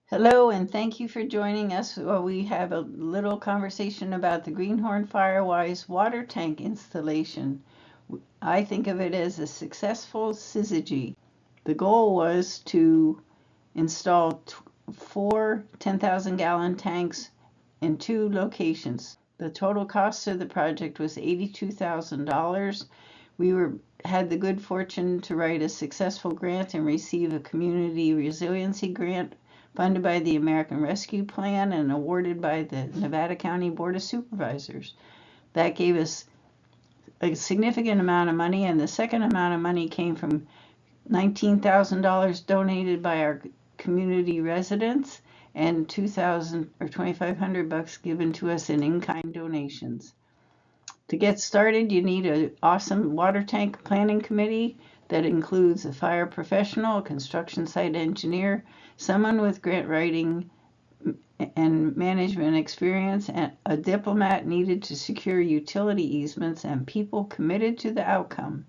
Hello, and thank you for joining us while we have a little conversation about the Greenhorn Firewise water tank installation. I think of it as a successful syzygy. The goal was to install four 10,000 gallon tanks in 2 locations. The total cost of the project was $82,000. We had the good fortune to write a successful grant and receive a community resiliency grant funded by the American Rescue Plan and awarded by the Nevada County Board of Supervisors. That gave us a significant amount of money, and the second amount of money came from $19,000 donated by our community residents and $2,000 or $2,500 given to us in-kind donations. To get started, you need an awesome water tank planning committee that includes a fire professional, a construction site engineer, someone with grant writing and management experience, and a diplomat needed to secure utility easements, and people committed to the outcome.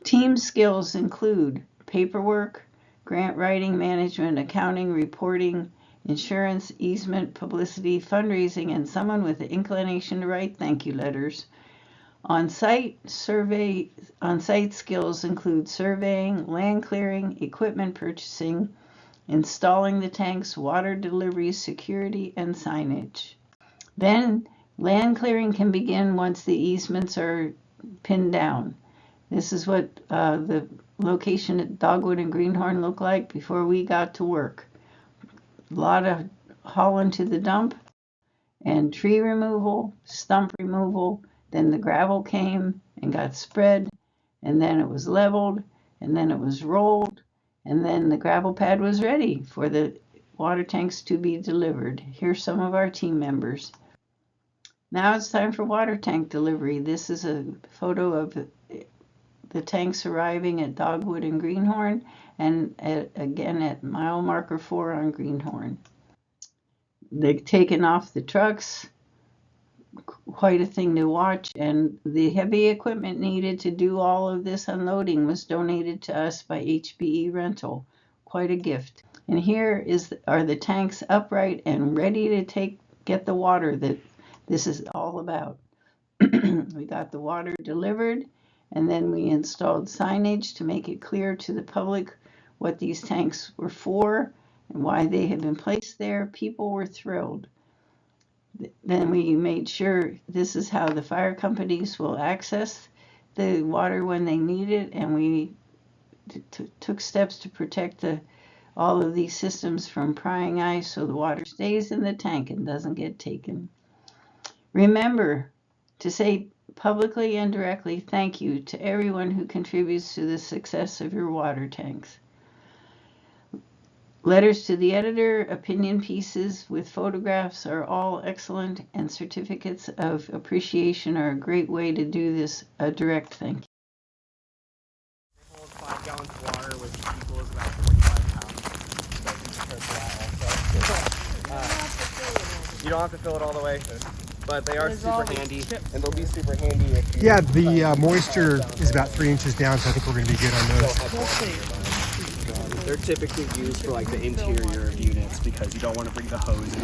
Team skills include paperwork, grant writing, management, accounting, reporting, insurance, easement, publicity, fundraising, and someone with the inclination to write thank you letters. On-site skills include surveying, land clearing, equipment purchasing, installing the tanks, water delivery, security, and signage. Then land clearing can begin once the easements are pinned down. This is what the location at Dogwood and Greenhorn looked like before we got to work. A lot of hauling to the dump and tree removal, stump removal. Then the gravel came and got spread, and then it was leveled, and then it was rolled, and then the gravel pad was ready for the water tanks to be delivered. Here's some of our team members. Now it's time for water tank delivery. This is a photo of the tanks arriving at Dogwood and Greenhorn, and again at mile marker 4 on Greenhorn. They've taken off the trucks. Quite a thing to watch, and the heavy equipment needed to do all of this unloading was donated to us by HBE Rental. Quite a gift. And here are the tanks upright and ready to get the water that this is all about. We got the water delivered, and then we installed signage to make it clear to the public what these tanks were for and why they had been placed there. People were thrilled. Then we made sure this is how the fire companies will access the water when they need it, and we took steps to protect all of these systems from prying ice so the water stays in the tank and doesn't get taken. Remember to say publicly and directly thank you to everyone who contributes to the success of your water tanks. Letters to the editor, opinion pieces with photographs are all excellent, and certificates of appreciation are a great way to do this, a direct thank you. They hold 5 gallons of water, which equals about 45 pounds. You don't have to fill it all the way, but they are super handy, and they'll be super handy if you... Yeah, the moisture is about 3 inches down, so I think we're going to be good on those. They're typically used for like the interior of units because you don't want to bring the hose in.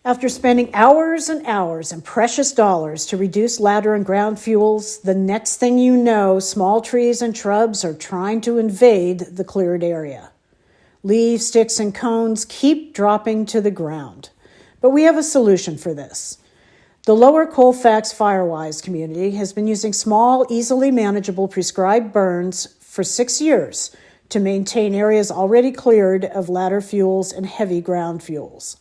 After spending hours and hours and precious dollars to reduce ladder and ground fuels, the next thing you know, small trees and shrubs are trying to invade the cleared area. Leaves, sticks, and cones keep dropping to the ground. But we have a solution for this. The Lower Colfax Firewise community has been using small, easily manageable prescribed burns for 6 years to maintain areas already cleared of ladder fuels and heavy ground fuels.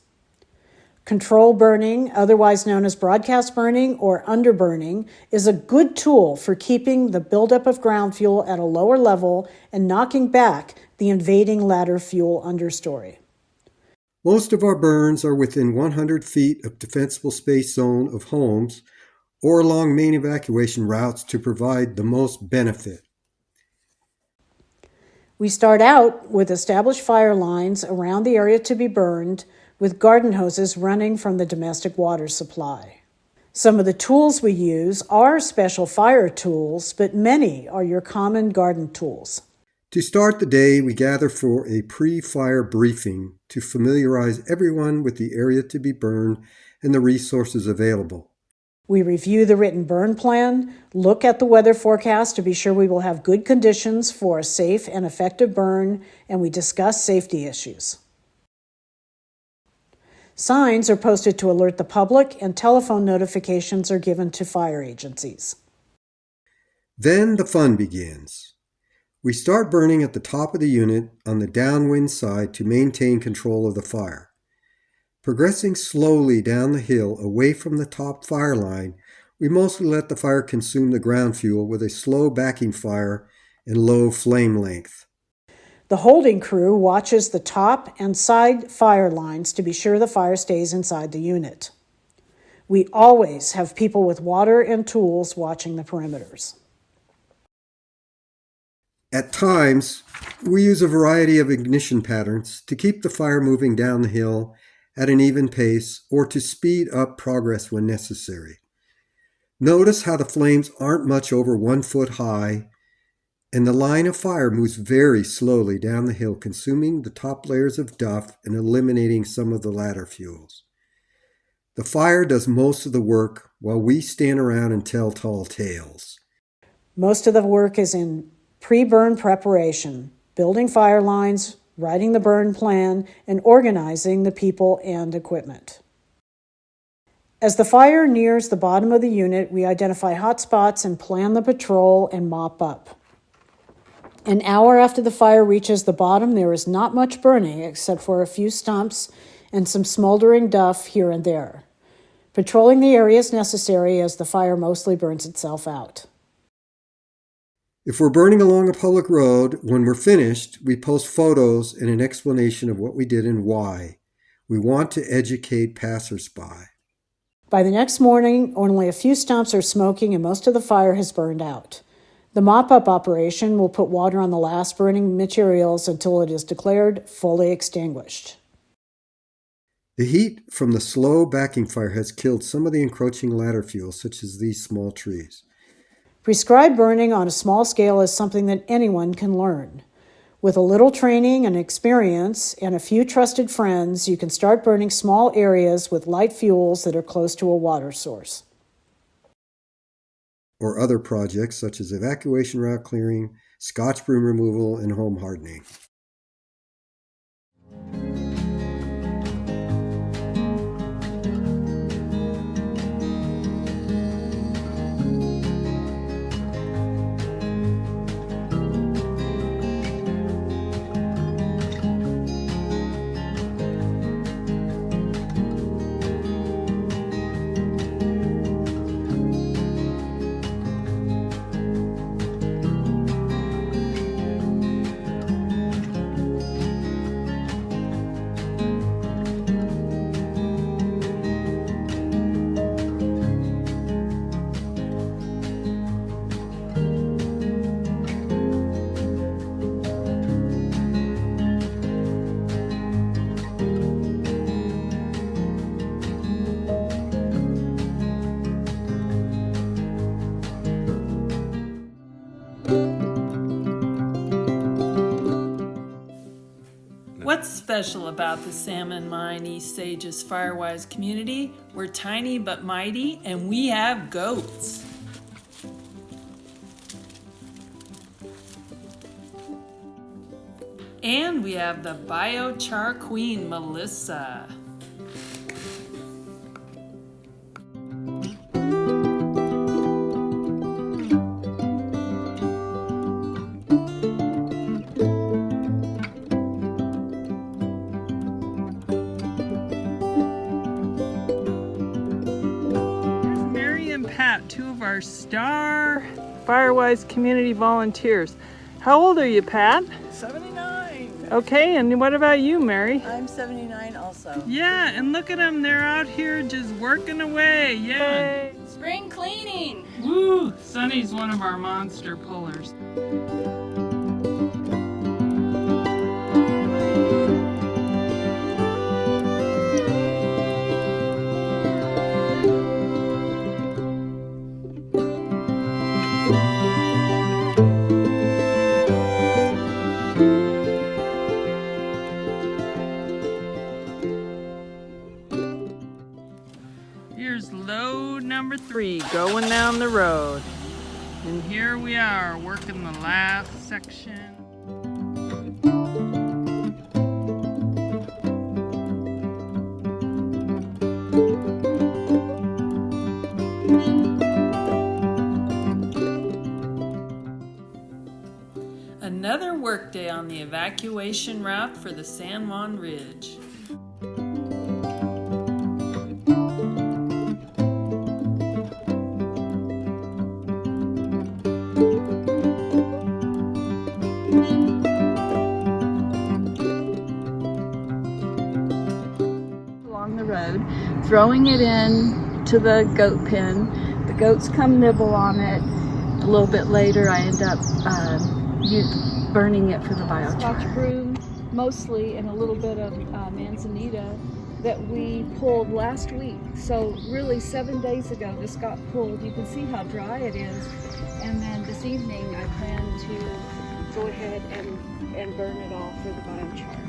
Control burning, otherwise known as broadcast burning or underburning, is a good tool for keeping the buildup of ground fuel at a lower level and knocking back the invading ladder fuel understory. Most of our burns are within 100 feet of defensible space zone of homes or along main evacuation routes to provide the most benefit. We start out with established fire lines around the area to be burned, with garden hoses running from the domestic water supply. Some of the tools we use are special fire tools, but many are your common garden tools. To start the day, we gather for a pre-fire briefing to familiarize everyone with the area to be burned and the resources available. We review the written burn plan, look at the weather forecast to be sure we will have good conditions for a safe and effective burn, and we discuss safety issues. Signs are posted to alert the public, and telephone notifications are given to fire agencies. Then the fun begins. We start burning at the top of the unit on the downwind side to maintain control of the fire. Progressing slowly down the hill away from the top fire line, we mostly let the fire consume the ground fuel with a slow backing fire and low flame length. The holding crew watches the top and side fire lines to be sure the fire stays inside the unit. We always have people with water and tools watching the perimeters. At times, we use a variety of ignition patterns to keep the fire moving down the hill at an even pace or to speed up progress when necessary. Notice how the flames aren't much over 1 foot high, and the line of fire moves very slowly down the hill, consuming the top layers of duff and eliminating some of the ladder fuels. The fire does most of the work while we stand around and tell tall tales. Most of the work is in pre-burn preparation, building fire lines, writing the burn plan, and organizing the people and equipment. As the fire nears the bottom of the unit, we identify hot spots and plan the patrol and mop up. An hour after the fire reaches the bottom, there is not much burning except for a few stumps and some smoldering duff here and there. Patrolling the area is necessary as the fire mostly burns itself out. If we're burning along a public road, when we're finished, we post photos and an explanation of what we did and why. We want to educate passersby. By the next morning, only a few stumps are smoking and most of the fire has burned out. The mop-up operation will put water on the last burning materials until it is declared fully extinguished. The heat from the slow backing fire has killed some of the encroaching ladder fuels, such as these small trees. Prescribed burning on a small scale is something that anyone can learn. With a little training and experience and a few trusted friends, you can start burning small areas with light fuels that are close to a water source. Or other projects such as evacuation route clearing, scotch broom removal, and home hardening. What's special about the Salmon Mine East Sages Firewise community? We're tiny but mighty, and we have goats. And we have the biochar queen, Melissa. Pat, two of our star Firewise community volunteers. How old are you, Pat? 79. Okay, and what about you, Mary? I'm 79 also. Yeah, and look at them, they're out here just working away. Yay! Spring cleaning. Woo! Sunny's one of our monster pullers. Here's load number 3 going down the road. And here we are working the last section. Another workday on the evacuation route for the San Juan Ridge. Along the road, throwing it in to the goat pen. The goats come nibble on it. A little bit later, I end up burning it for the biochar. Scotch broom, mostly, and a little bit of manzanita that we pulled last week. So really 7 days ago this got pulled. You can see how dry it is. And then this evening I plan to go ahead and burn it all for the biochar.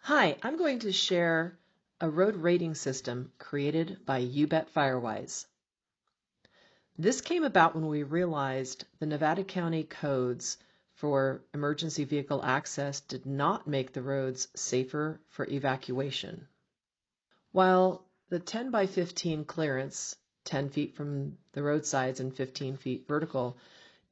Hi, I'm going to share a road rating system created by Firewise. This came about when we realized the Nevada County codes for emergency vehicle access did not make the roads safer for evacuation. While the 10 by 15 clearance, 10 feet from the roadsides and 15 feet vertical,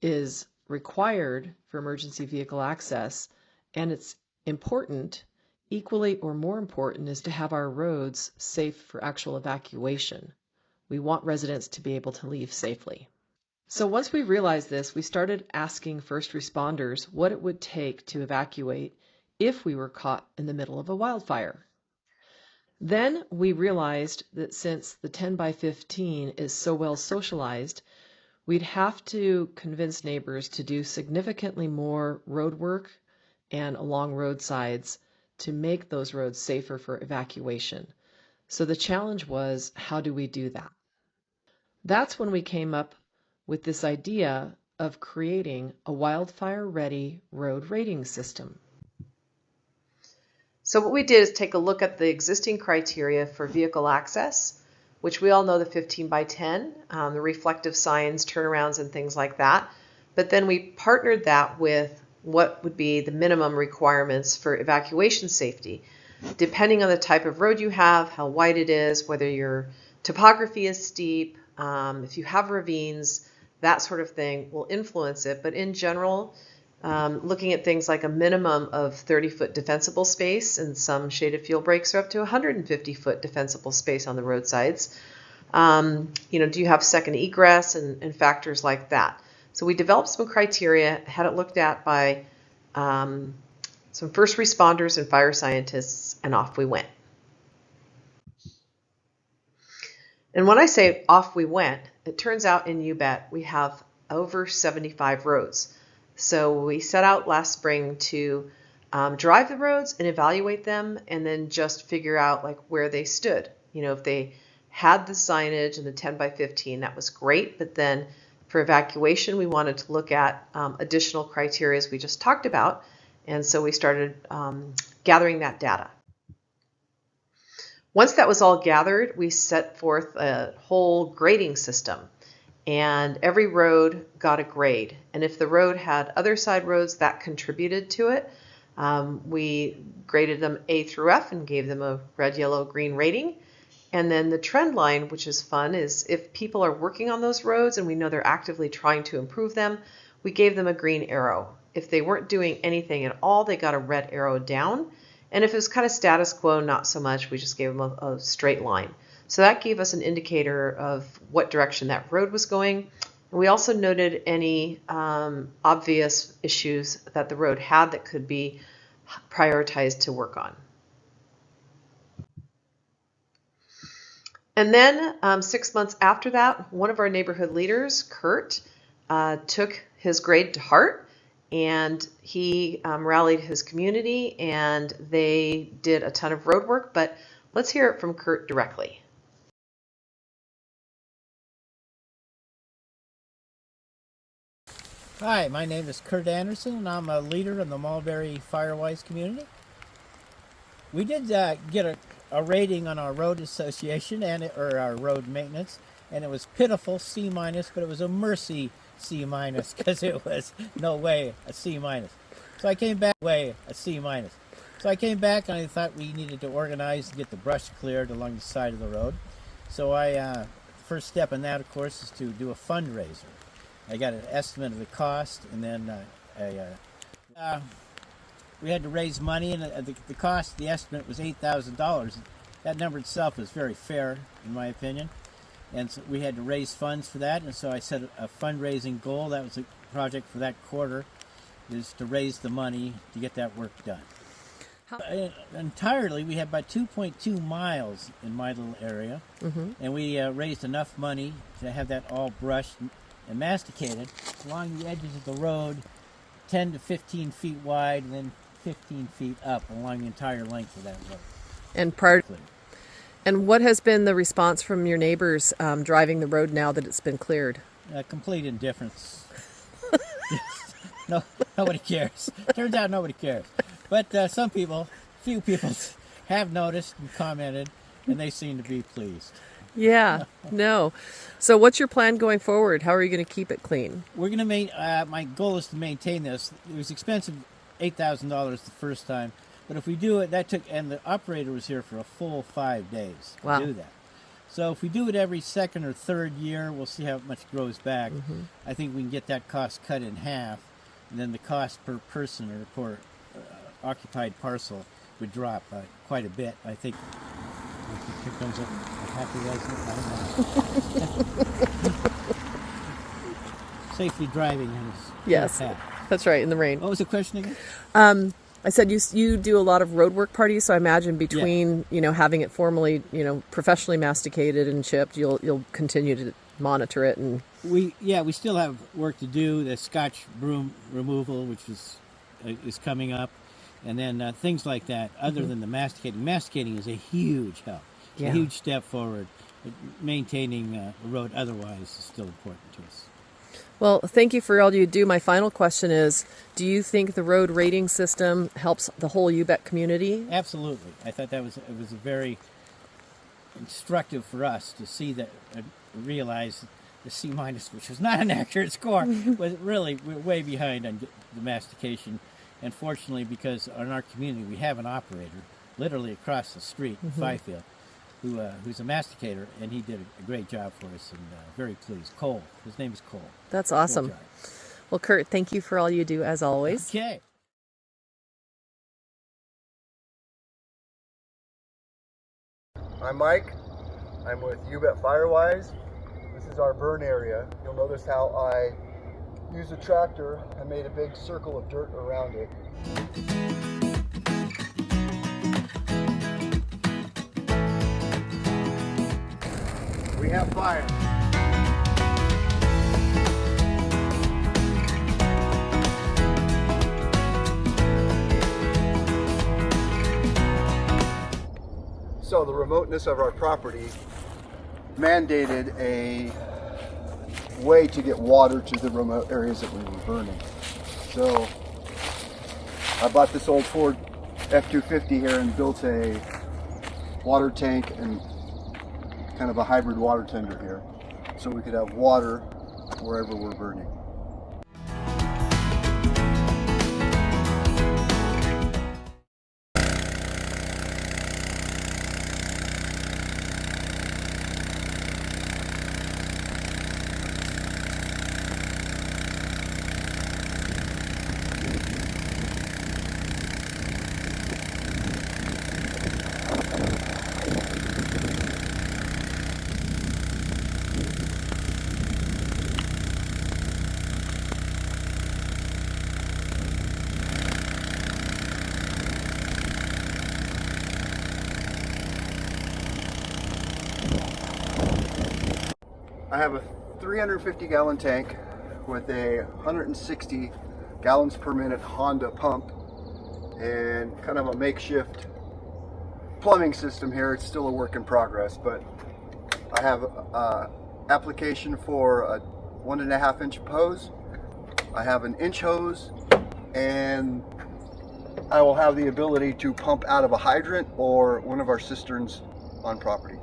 is required for emergency vehicle access, and it's important, equally or more important is to have our roads safe for actual evacuation. We want residents to be able to leave safely. So once we realized this, we started asking first responders what it would take to evacuate if we were caught in the middle of a wildfire. Then we realized that since the 10 by 15 is so well socialized, we'd have to convince neighbors to do significantly more road work and along roadsides to make those roads safer for evacuation. So the challenge was, how do we do that? That's when we came up with this idea of creating a wildfire-ready road rating system. So what we did is take a look at the existing criteria for vehicle access, which we all know the 15 by 10, the reflective signs, turnarounds, and things like that. But then we partnered that with what would be the minimum requirements for evacuation safety. Depending on the type of road you have, how wide it is, whether your topography is steep, if you have ravines, that sort of thing will influence it. But in general, looking at things like a minimum of 30-foot defensible space, and some shaded fuel breaks are up to 150-foot defensible space on the roadsides. Do you have second egress and factors like that? So we developed some criteria, had it looked at by some first responders and fire scientists, and off we went. And when I say off we went, it turns out in UBET we have over 75 roads. So we set out last spring to drive the roads and evaluate them, and then just figure out like where they stood. If they had the signage and the 10 by 15, that was great. But then for evacuation, we wanted to look at additional criteria as we just talked about. And so we started gathering that data. Once that was all gathered, we set forth a whole grading system. And every road got a grade. And if the road had other side roads, that contributed to it. We graded them A through F and gave them a red, yellow, green rating. And then the trend line, which is fun, is if people are working on those roads and we know they're actively trying to improve them, we gave them a green arrow. If they weren't doing anything at all, they got a red arrow down. And if it was kind of status quo, not so much, we just gave them a straight line. So that gave us an indicator of what direction that road was going. And we also noted any obvious issues that the road had that could be prioritized to work on. And then 6 months after that, one of our neighborhood leaders, Kurt, took his grade to heart, and he rallied his community, and they did a ton of road work. But let's hear it from Kurt directly. Hi, my name is Kurt Anderson, and I'm a leader in the Mulberry Firewise community. We did get a rating on our road association or our road maintenance, and it was pitiful C-, but it was a mercy C-, because it was no way a C-. So I came back, So I came back and I thought we needed to organize and get the brush cleared along the side of the road. So first step in that, of course, is to do a fundraiser. I got an estimate of the cost, and then we had to raise money, and the cost, the estimate was $8,000. That number itself is very fair, in my opinion. And so we had to raise funds for that, and so I set a fundraising goal. That was a project for that quarter, is to raise the money to get that work done. Entirely, we had about 2.2 miles in my little area, and we raised enough money to have that all brushed and masticated along the edges of the road, 10 to 15 feet wide, and then 15 feet up along the entire length of that road. And what has been the response from your neighbors driving the road now that it's been cleared? Complete indifference. Nobody cares. Turns out nobody cares. But few people have noticed and commented, and they seem to be pleased. Yeah, no. So what's your plan going forward? How are you going to keep it clean? We're going to my goal is to maintain this. It was expensive, $8,000 the first time. But if we do it, and the operator was here for a full 5 days to do that. So if we do it every second or third year, we'll see how much grows back. I think we can get that cost cut in half, and then the cost per person or per occupied parcel would drop quite a bit. I think here comes a happy resident. Safely driving in his path. That's right, in the rain. What was the question again? I said you do a lot of road work parties, so I imagine between having it formally professionally masticated and chipped, you'll continue to monitor it. And we still have work to do. The Scotch broom removal, which was is coming up, and then things like that. Other than the masticating is a huge help. It's a huge step forward. Maintaining a road otherwise is still important to us. Well, thank you for all you do. My final question is, do you think the road rating system helps the whole UBET community? Absolutely. I thought it was very instructive for us to see that and realize the C-, which was not an accurate score, was really way behind on the mastication. And fortunately, because in our community we have an operator literally across the street in Fifield who's a masticator, and he did a great job for us, and very pleased. Cole. His name is Cole. That's awesome. Well, Kurt, thank you for all you do as always. Okay. I'm Mike. I'm with UBET Firewise. This is our burn area. You'll notice how I used a tractor and made a big circle of dirt around it. We have fire. So the remoteness of our property mandated a way to get water to the remote areas that we were burning. So I bought this old Ford F-250 here and built a water tank and kind of a hybrid water tender here, so we could have water wherever we're burning. I have a 350 gallon tank with a 160 gallons per minute Honda pump and kind of a makeshift plumbing system here. It's still a work in progress, but I have application for a 1.5 inch hose. I have an inch hose, and I will have the ability to pump out of a hydrant or one of our cisterns on property.